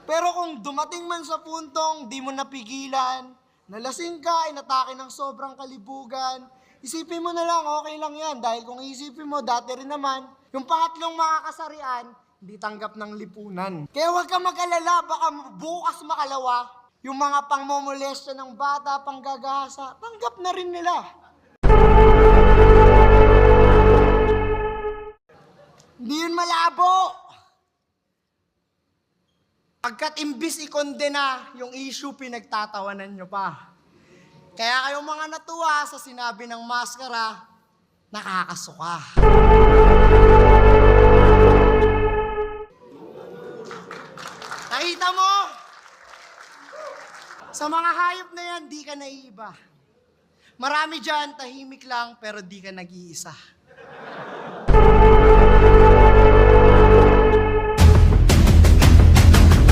Pero kung dumating man sa puntong di mo napigilan, nalasing ka, inatake ng sobrang kalibugan, isipin mo na lang, okay lang yan. Dahil kung isipin mo, dati rin naman, yung pangatlong makakasarian, hindi tanggap ng lipunan. Kaya huwag ka mag-alala, baka bukas makalawa, yung mga pangmomolestya ng bata, panggagahasa, tanggap na rin nila. Hindi yun malabo. Pagkat imbis ikondena yung issue, pinagtatawanan nyo pa. Kaya kayong mga natuwa sa sinabi ng maskara, nakakasuka. Nakita mo? Sa mga hayop na yan, di ka naiiba. Marami dyan, tahimik lang, pero di ka nag-iisa.